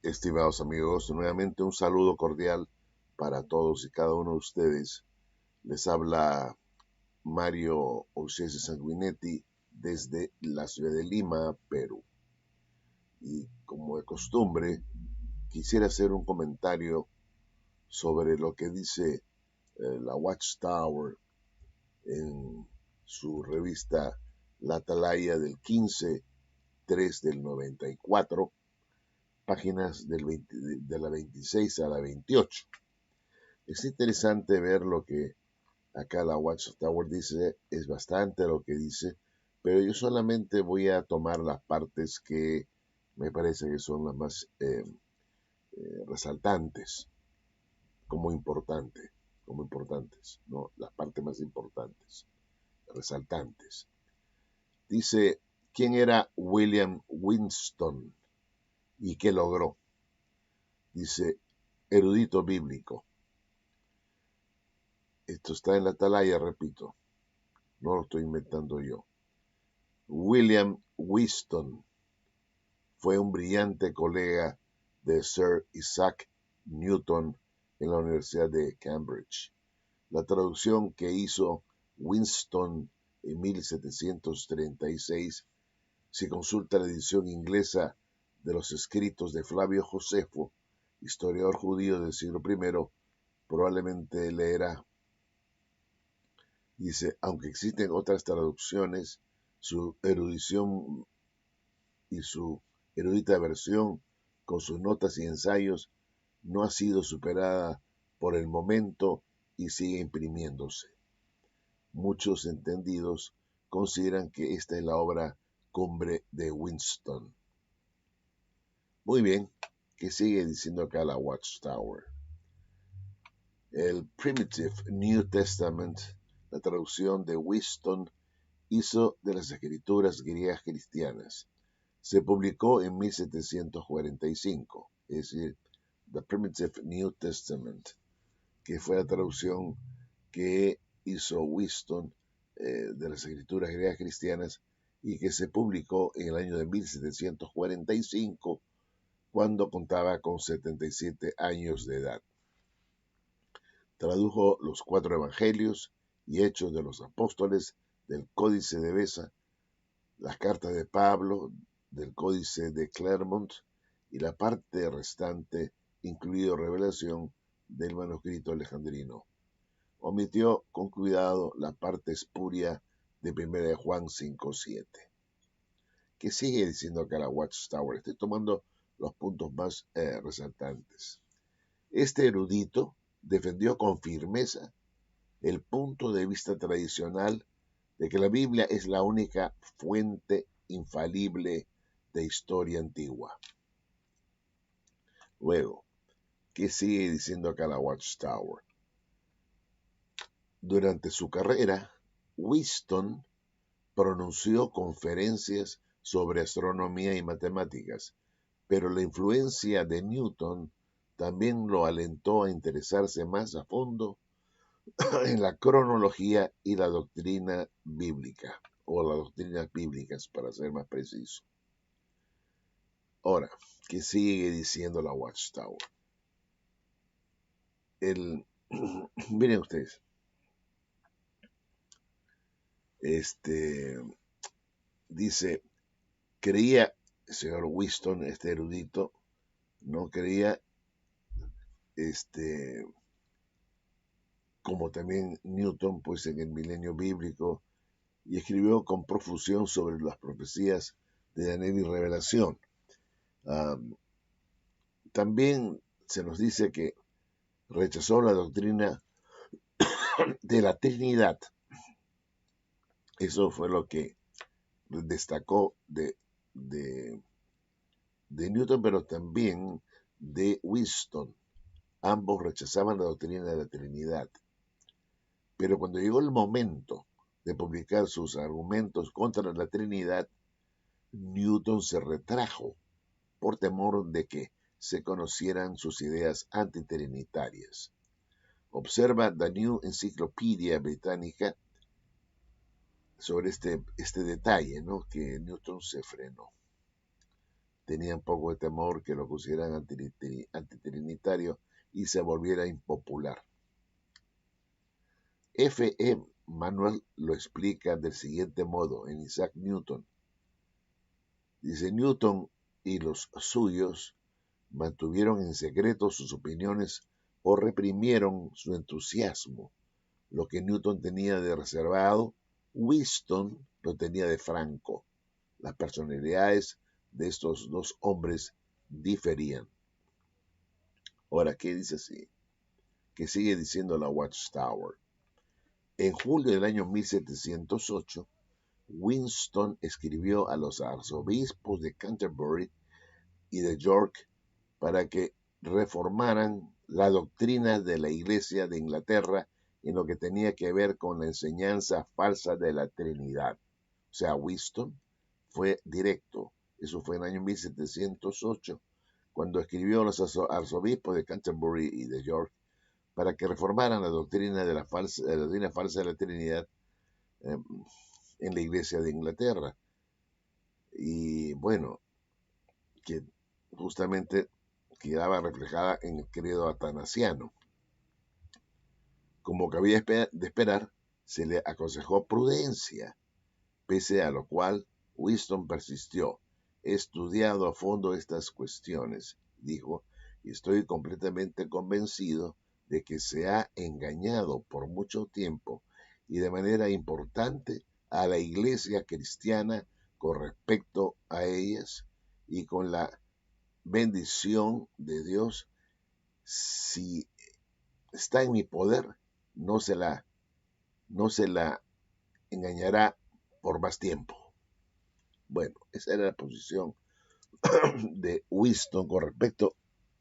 Estimados amigos, nuevamente un saludo cordial para todos y cada uno de ustedes. Les habla Mario Olcese Sanguinetti desde la ciudad de Lima, Perú. Y como de costumbre, quisiera hacer un comentario sobre lo que dice la Watchtower en su revista La Atalaya del 15/3 del 94, páginas de la 26 a la 28. Es interesante ver lo que acá la Watchtower dice, es bastante lo que dice, pero yo solamente voy a tomar las partes que me parece que son las más resaltantes, como importantes, ¿no? Las partes más importantes, resaltantes. Dice, ¿quién era William Winston y qué logró? Dice, erudito bíblico. Esto está en la Atalaya, repito, no lo estoy inventando yo. William Winston fue un brillante colega de Sir Isaac Newton en la Universidad de Cambridge. La traducción que hizo Winston en 1736, si consulta la edición inglesa de los escritos de Flavio Josefo, historiador judío del siglo I, probablemente leerá. Dice, aunque existen otras traducciones, su erudición y su erudita versión, con sus notas y ensayos, no ha sido superada por el momento y sigue imprimiéndose. Muchos entendidos consideran que esta es la obra cumbre de Winston. Muy bien, ¿qué sigue diciendo acá la Watchtower? El Primitive New Testament, la traducción de Winston, hizo de las escrituras griegas cristianas. Se publicó en 1745, es decir, The Primitive New Testament, que fue la traducción que hizo Winston de las escrituras griegas cristianas y que se publicó en el año de 1745, cuando contaba con 77 años de edad. Tradujo los 4 evangelios y hechos de los apóstoles del Códice de Beza, las cartas de Pablo del Códice de Clermont y la parte restante, incluido Revelación, del manuscrito alejandrino. Omitió con cuidado la parte espuria de 1 de Juan 5:7. ¿Qué sigue diciendo acá la Watchtower? Estoy tomando los puntos más resaltantes. Este erudito defendió con firmeza el punto de vista tradicional de que la Biblia es la única fuente infalible de historia antigua. Luego, ¿qué sigue diciendo acá la Watchtower? Durante su carrera, Winston pronunció conferencias sobre astronomía y matemáticas, pero la influencia de Newton también lo alentó a interesarse más a fondo en la cronología y la doctrina bíblica, o las doctrinas bíblicas, para ser más preciso. Ahora, ¿qué sigue diciendo la Watchtower? Miren ustedes, dice, creía, el señor Winston, este erudito, no creía, como también Newton, pues en el milenio bíblico, y escribió con profusión sobre las profecías de Daniel y Revelación. También se nos dice que rechazó la doctrina de la Trinidad. Eso fue lo que destacó de Newton, pero también de Winston. Ambos rechazaban la doctrina de la Trinidad. Pero cuando llegó el momento de publicar sus argumentos contra la Trinidad, Newton se retrajo por temor de que se conocieran sus ideas antitrinitarias. Observa The New Encyclopedia Británica sobre este detalle, ¿no? Que Newton se frenó. tenían poco de temor que lo pusieran antitrinitario y se volviera impopular. F. E. Manuel lo explica del siguiente modo en Isaac Newton. Dice: Newton y los suyos mantuvieron en secreto sus opiniones o reprimieron su entusiasmo. Lo que Newton tenía de reservado, Wheatstone lo tenía de franco. Las personalidades de estos dos hombres diferían. Ahora, ¿qué dice así? ¿Qué sigue diciendo la Watchtower? En julio del año 1708, Winston escribió a los arzobispos de Canterbury y de York para que reformaran la doctrina de la Iglesia de Inglaterra en lo que tenía que ver con la enseñanza falsa de la Trinidad. O sea, Winston fue directo. Eso fue en el año 1708, cuando escribió a los arzobispos de Canterbury y de York para que reformaran la doctrina de la doctrina falsa de la Trinidad en la Iglesia de Inglaterra. Y bueno, que justamente quedaba reflejada en el credo atanasiano. Como cabía de esperar, se le aconsejó prudencia, pese a lo cual Winston persistió. He estudiado a fondo estas cuestiones, dijo, y estoy completamente convencido de que se ha engañado por mucho tiempo y de manera importante a la Iglesia cristiana con respecto a ellas, y con la bendición de Dios, si está en mi poder, no se la engañará por más tiempo. Bueno, esa era la posición de Winston con respecto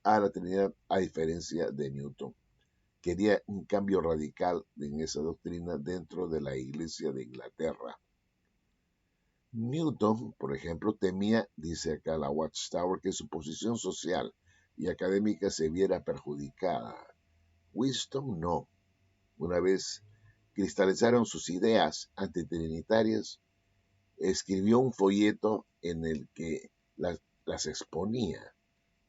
a la Trinidad, a diferencia de Newton. Quería un cambio radical en esa doctrina dentro de la Iglesia de Inglaterra. Newton, por ejemplo, temía, dice acá la Watchtower, que su posición social y académica se viera perjudicada. Winston no. Una vez cristalizaron sus ideas antitrinitarias, escribió un folleto en el que las exponía,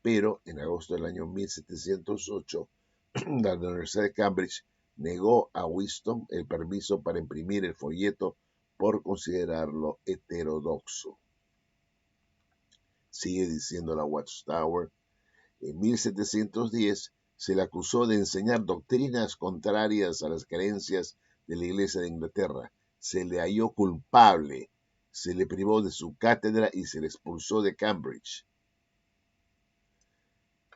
pero en agosto del año 1708, la Universidad de Cambridge negó a Winston el permiso para imprimir el folleto por considerarlo heterodoxo. Sigue diciendo la Watchtower. En 1710 se le acusó de enseñar doctrinas contrarias a las creencias de la Iglesia de Inglaterra. Se le halló culpable, se le privó de su cátedra y se le expulsó de Cambridge.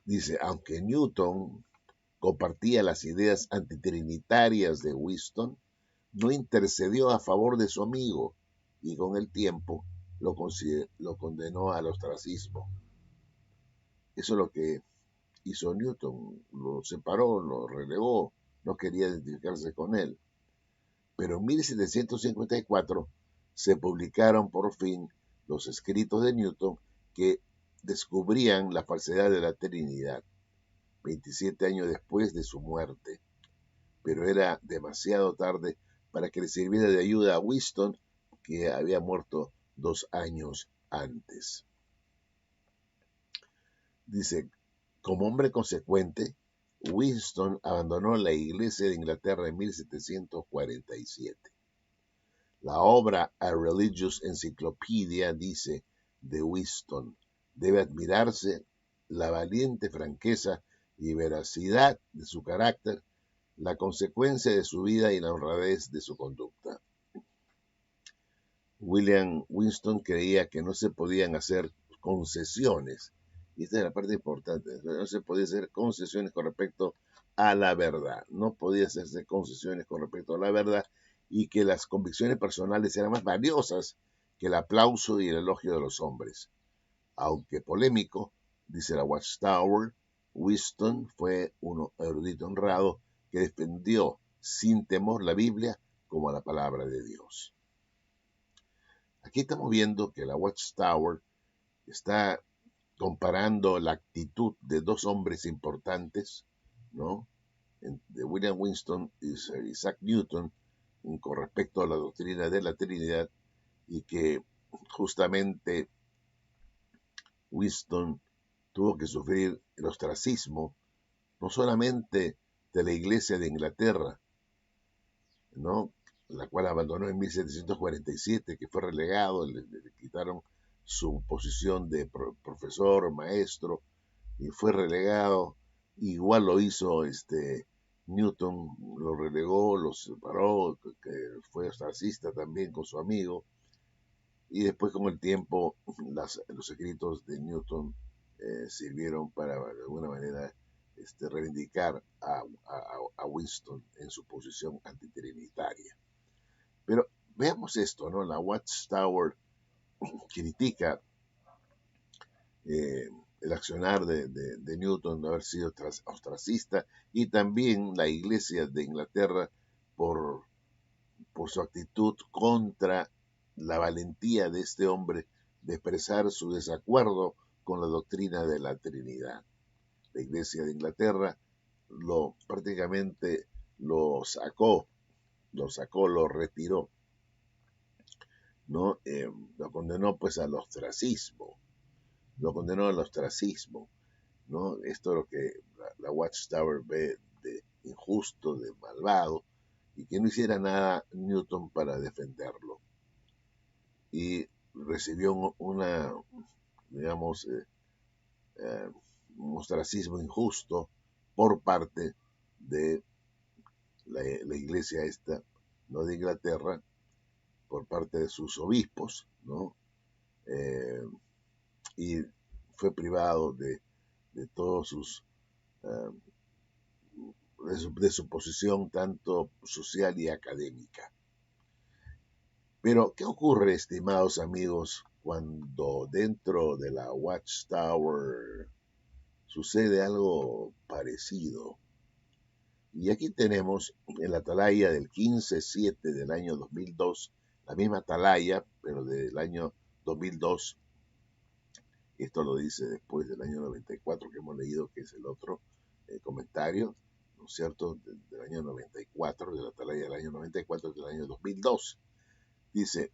Dice, aunque Newton compartía las ideas antitrinitarias de Winston, no intercedió a favor de su amigo y con el tiempo lo condenó al ostracismo. Eso es lo que hizo Newton, lo separó, lo relegó, no quería identificarse con él. Pero en 1754 se publicaron por fin los escritos de Newton que descubrían la falsedad de la Trinidad, 27 años después de su muerte. Pero era demasiado tarde para que le sirviera de ayuda a Winston, que había muerto 2 años antes. Dice, como hombre consecuente, Winston abandonó la Iglesia de Inglaterra en 1747. La obra A Religious Encyclopedia dice de Winston, debe admirarse la valiente franqueza y veracidad de su carácter, la consecuencia de su vida y la honradez de su conducta. William Winston creía que no se podían hacer concesiones, y esta es la parte importante, no se podía hacer concesiones con respecto a la verdad, no podía hacerse concesiones con respecto a la verdad, y que las convicciones personales eran más valiosas que el aplauso y el elogio de los hombres. Aunque polémico, dice la Watchtower, Winston fue un erudito honrado que defendió sin temor la Biblia como la palabra de Dios. Aquí estamos viendo que la Watchtower está comparando la actitud de dos hombres importantes, ¿no?, de William Winston y Sir Isaac Newton, con respecto a la doctrina de la Trinidad, y que justamente Winston tuvo que sufrir el ostracismo, no solamente de la Iglesia de Inglaterra, ¿no?, la cual abandonó en 1747, que fue relegado, le quitaron su posición de profesor, maestro, y fue relegado. Igual lo hizo Newton, lo relegó, lo separó, que fue ostracista también con su amigo, y después con el tiempo los escritos de Newton sirvieron para de alguna manera reivindicar a Winston en su posición antitrinitaria. Pero veamos esto, ¿no? La Watchtower critica el accionar de Newton de haber sido ostracista, y también la Iglesia de Inglaterra por su actitud contra la valentía de este hombre de expresar su desacuerdo con la doctrina de la Trinidad. La Iglesia de Inglaterra prácticamente lo sacó, lo retiró, ¿no? Lo condenó pues al ostracismo, ¿no? Esto es lo que la Watchtower ve de injusto, de malvado, y que no hiciera nada Newton para defenderlo. Y recibió digamos, un ostracismo injusto por parte de la iglesia esta, ¿no?, de Inglaterra, por parte de sus obispos, ¿no? Y fue privado de todos sus de su posición tanto social y académica. Pero, ¿qué ocurre, estimados amigos, cuando dentro de la Watchtower sucede algo parecido? Y aquí tenemos en la atalaya del 15/7 del año 2002, la misma atalaya, pero del año 2002. Esto lo dice después del año 94 que hemos leído, que es el otro comentario, ¿no es cierto?, del año 94, de la atalaya del año 94, del año 2002. Dice,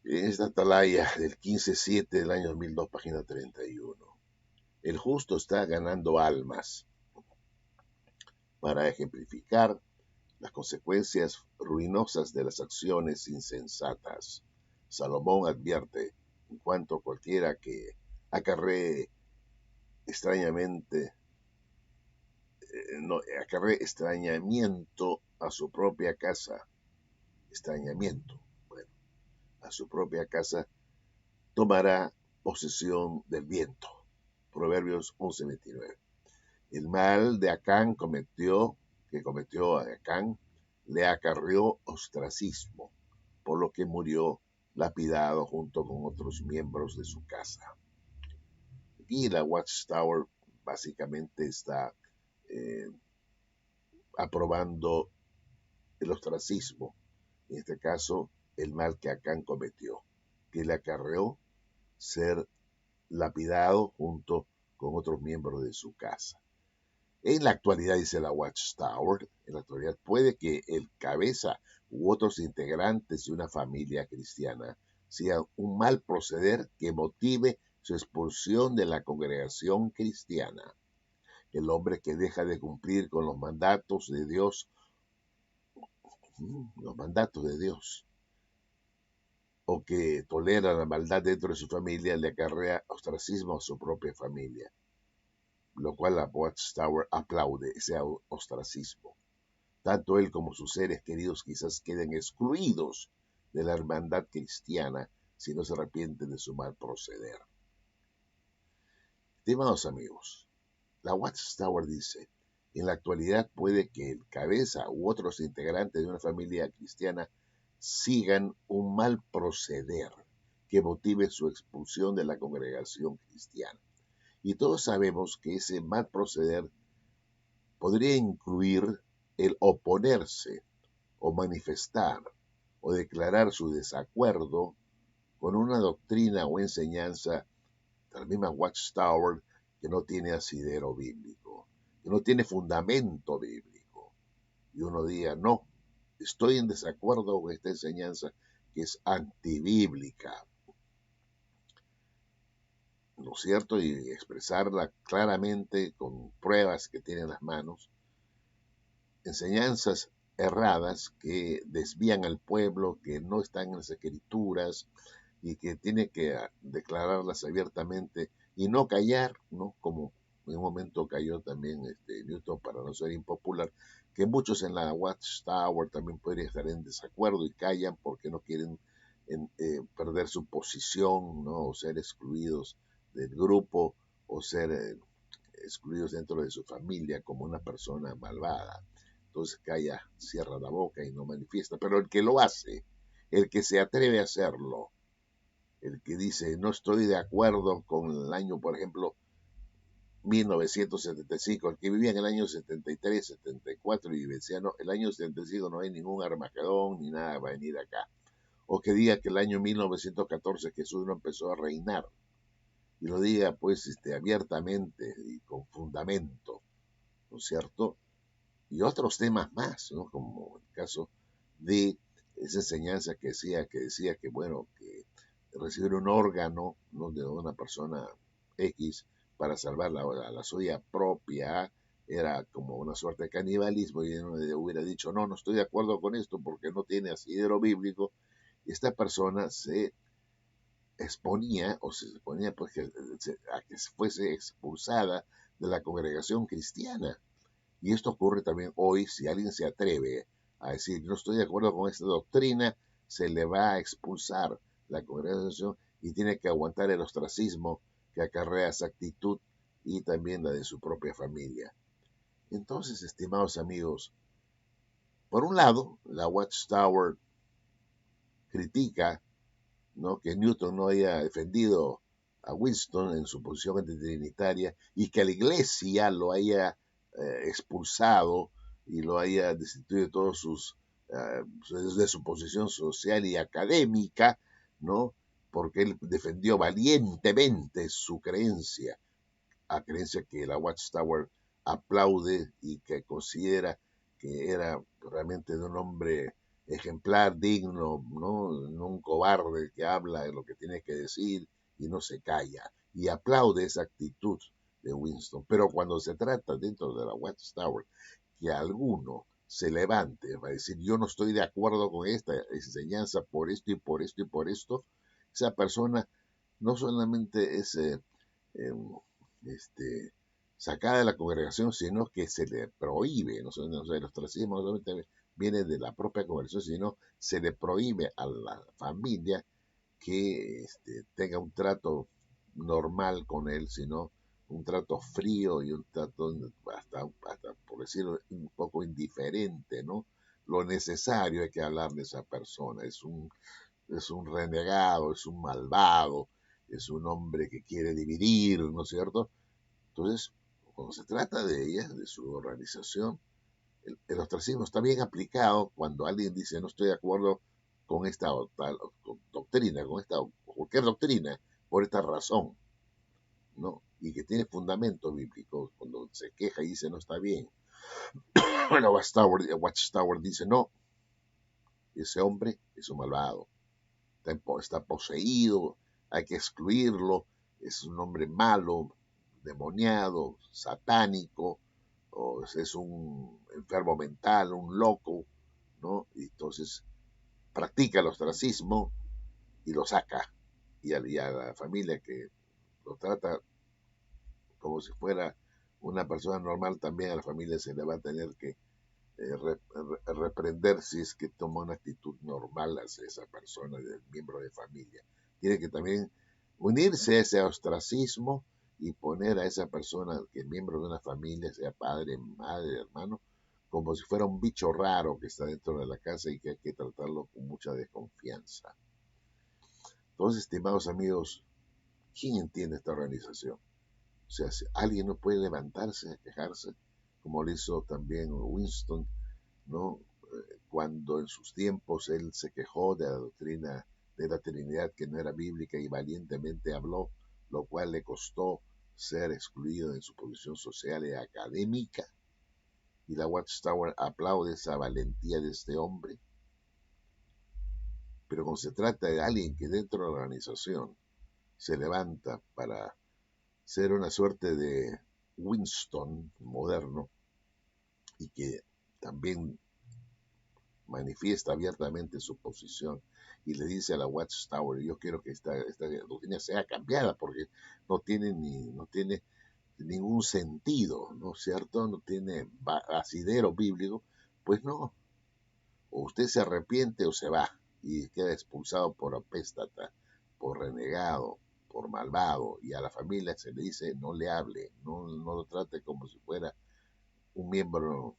en esta atalaya del 15/7 del año 2002, página 31, el justo está ganando almas. Para ejemplificar las consecuencias ruinosas de las acciones insensatas, Salomón advierte, en cuanto a cualquiera que acarree extrañamiento a su propia casa, a su propia casa, tomará posesión del viento. Proverbios 11:29. El mal de Acán que cometió Acán, le acarreó ostracismo, por lo que murió lapidado junto con otros miembros de su casa. Aquí la Watchtower básicamente está aprobando el ostracismo, en este caso el mal que Acán cometió, que le acarreó ser lapidado junto con otros miembros de su casa. En la actualidad, dice la Watchtower, en la actualidad puede que el cabeza u otros integrantes de una familia cristiana sean un mal proceder que motive su expulsión de la congregación cristiana. El hombre que deja de cumplir con los mandatos de Dios, o que tolera la maldad dentro de su familia, le acarrea ostracismo a su propia familia, lo cual la Watchtower aplaude ese ostracismo. Tanto él como sus seres queridos quizás queden excluidos de la hermandad cristiana si no se arrepienten de su mal proceder. Estimados amigos, la Watchtower dice, en la actualidad puede que el cabeza u otros integrantes de una familia cristiana sigan un mal proceder que motive su expulsión de la congregación cristiana. Y todos sabemos que ese mal proceder podría incluir el oponerse o manifestar o declarar su desacuerdo con una doctrina o enseñanza de la misma Watchtower que no tiene asidero bíblico, que no tiene fundamento bíblico. Y uno diga, no, estoy en desacuerdo con esta enseñanza que es antibíblica. ¿no es cierto? Y expresarla claramente con pruebas que tiene en las manos, enseñanzas erradas que desvían al pueblo, que no están en las escrituras y que tiene que declararlas abiertamente y no callar, ¿no? Como en un momento cayó también Newton para no ser impopular, que muchos en la Watchtower también podrían estar en desacuerdo y callan porque no quieren perder su posición, ¿no? O ser excluidos del grupo o ser excluidos dentro de su familia como una persona malvada. Entonces calla, cierra la boca y no manifiesta. Pero el que lo hace, el que se atreve a hacerlo, el que dice no estoy de acuerdo con el año, por ejemplo, 1975, el que vivía en el año 73, 74 y decía, no, el año 75 no hay ningún Armagedón ni nada va a venir acá. O que diga que el año 1914 Jesús no empezó a reinar y lo diga pues abiertamente y con fundamento, ¿no es cierto? Y otros temas más, ¿no? Como el caso de esa enseñanza que decía que bueno, que recibir un órgano, ¿no? De una persona X para salvar la suya propia era como una suerte de canibalismo y uno hubiera dicho, no, no estoy de acuerdo con esto porque no tiene asidero bíblico. Y esta persona se exponía o se exponía pues, a que fuese expulsada de la congregación cristiana. Y esto ocurre también hoy, si alguien se atreve a decir, no estoy de acuerdo con esta doctrina, se le va a expulsar la congregación y tiene que aguantar el ostracismo que acarrea esa actitud y también la de su propia familia. Entonces, estimados amigos, por un lado, la Watchtower critica, ¿no? Que Newton no haya defendido a Winston en su posición antitrinitaria y que la iglesia lo haya expulsado y lo haya destituido de todos de su posición social y académica, ¿no? Porque él defendió valientemente su creencia, a creencia que la Watchtower aplaude y que considera que era realmente de un hombre ejemplar, digno, no un cobarde que habla de lo que tiene que decir y no se calla, y aplaude esa actitud de Winston. Pero cuando se trata dentro de la Watchtower que alguno se levante para decir yo no estoy de acuerdo con esta enseñanza por esto y por esto y por esto, esa persona no solamente es sacada de la congregación, sino que se le prohíbe, el ostracismo no solamente viene de la propia congregación, sino se le prohíbe a la familia que tenga un trato normal con él, sino un trato frío y un trato hasta por decirlo, un poco indiferente, ¿no? Lo necesario hay que hablar de esa persona, es un renegado, es un malvado, es un hombre que quiere dividir, ¿no es cierto? Entonces, cuando se trata de ella, de su organización, el ostracismo está bien aplicado cuando alguien dice no estoy de acuerdo con esta o tal doctrina, con esta o cualquier doctrina, por esta razón, ¿no? Y que tiene fundamento bíblico, cuando se queja y dice no está bien. Bueno, Watchtower dice no, ese hombre es un malvado, está poseído, hay que excluirlo, es un hombre malo, demoniado, satánico, o es un enfermo mental, un loco, ¿no? Y entonces practica el ostracismo y lo saca. Y a la familia que lo trata como si fuera una persona normal, también a la familia se le va a tener que reprender si es que toma una actitud normal hacia esa persona, del miembro de familia. Tiene que también unirse a ese ostracismo y poner a esa persona, que es miembro de una familia, sea padre, madre, hermano, como si fuera un bicho raro que está dentro de la casa y que hay que tratarlo con mucha desconfianza. Entonces, estimados amigos, ¿quién entiende esta organización? O sea, si alguien no puede levantarse a quejarse, como lo hizo también Winston, ¿no? Cuando en sus tiempos él se quejó de la doctrina de la Trinidad que no era bíblica y valientemente habló, lo cual le costó ser excluido en su posición social y académica. Y la Watchtower aplaude esa valentía de este hombre. Pero cuando se trata de alguien que dentro de la organización se levanta para ser una suerte de Winston moderno y que también manifiesta abiertamente su posición y le dice a la Watchtower, yo quiero que esta doctrina sea cambiada porque no tiene ningún sentido, ¿no es cierto? No tiene asidero bíblico, pues no, o usted se arrepiente o se va y queda expulsado por apéstata, por renegado, por malvado, y a la familia se le dice no le hable, no lo trate como si fuera un miembro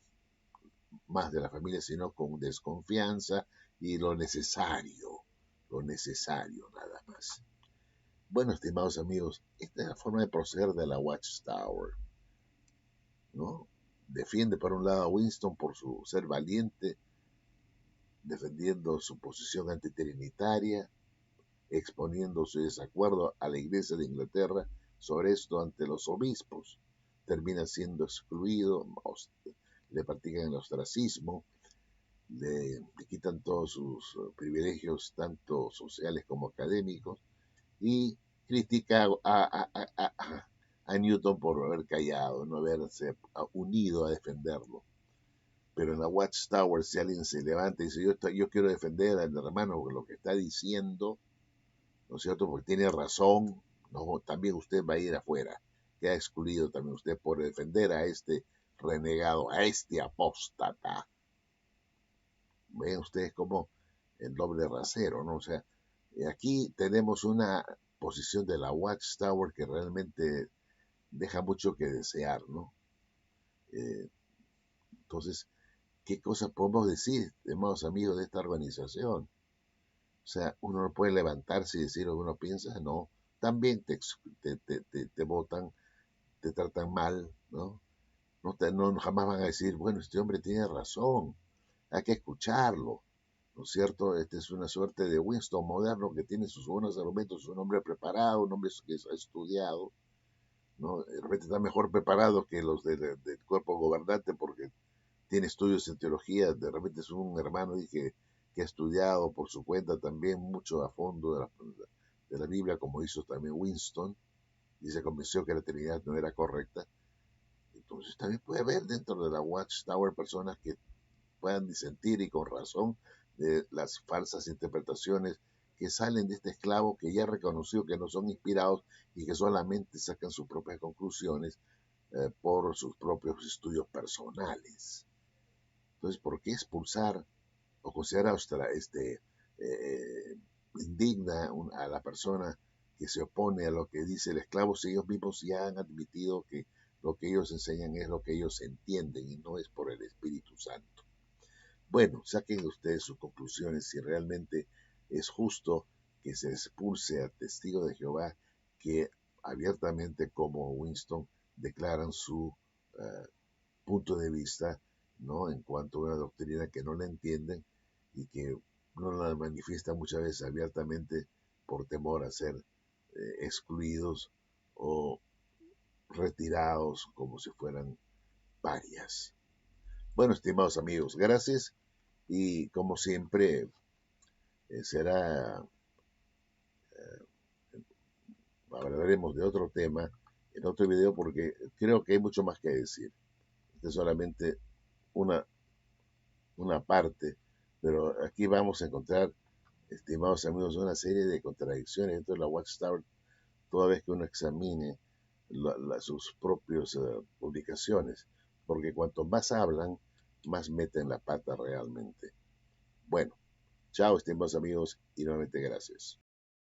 más de la familia, sino con desconfianza y lo necesario nada más. Bueno, estimados amigos, esta es la forma de proceder de la Watchtower, ¿no? Defiende por un lado a Winston por su ser valiente, defendiendo su posición antitrinitaria, exponiendo su desacuerdo a la Iglesia de Inglaterra sobre esto ante los obispos. Termina siendo excluido, le practican el ostracismo, le quitan todos sus privilegios, tanto sociales como académicos, y critica a Newton por haber callado, no haberse unido a defenderlo. Pero en la Watchtower, si alguien se levanta y dice, yo quiero defender al hermano porque lo que está diciendo, ¿no es cierto? Porque tiene razón, no, también usted va a ir afuera. Queda excluido también usted por defender a este renegado, a este apóstata. Ven ustedes como el doble rasero, ¿no? O sea, aquí tenemos una posición de la Watchtower que realmente deja mucho que desear, ¿no? Eh, entonces, ¿qué cosas podemos decir, estimados amigos de esta organización? O sea, uno no puede levantarse y decir lo que uno piensa, no. También te votan, te tratan mal, ¿no? No jamás van a decir, bueno, este hombre tiene razón, hay que escucharlo, ¿no es cierto? Este es una suerte de Winston moderno que tiene sus buenos argumentos, es un hombre preparado, un hombre que ha estudiado, ¿no? De repente está mejor preparado que los del cuerpo gobernante porque tiene estudios en teología, de repente es un hermano que ha estudiado por su cuenta también mucho a fondo de la Biblia, como hizo también Winston, y se convenció que la Trinidad no era correcta. Entonces también puede haber dentro de la Watchtower personas que puedan disentir y con razón de las falsas interpretaciones que salen de este esclavo que ya reconoció que no son inspirados y que solamente sacan sus propias conclusiones por sus propios estudios personales. Entonces, ¿por qué expulsar o considerar indigna a la persona que se opone a lo que dice el esclavo si ellos mismos ya han admitido que lo que ellos enseñan es lo que ellos entienden y no es por el Espíritu Santo? Bueno, saquen ustedes sus conclusiones si realmente es justo que se expulse a testigos de Jehová que abiertamente como Winston declaran su punto de vista, ¿no? En cuanto a una doctrina que no la entienden y que no la manifiestan muchas veces abiertamente por temor a ser excluidos o retirados como si fueran parias. Bueno, estimados amigos, gracias y como siempre será, hablaremos de otro tema en otro video porque creo que hay mucho más que decir. Este es solamente una, una parte, pero aquí vamos a encontrar, estimados amigos, una serie de contradicciones dentro de la Watchtower toda vez que uno examine sus propias publicaciones, porque cuanto más hablan, más meten la pata realmente. Bueno, chao, estimados amigos, y nuevamente gracias.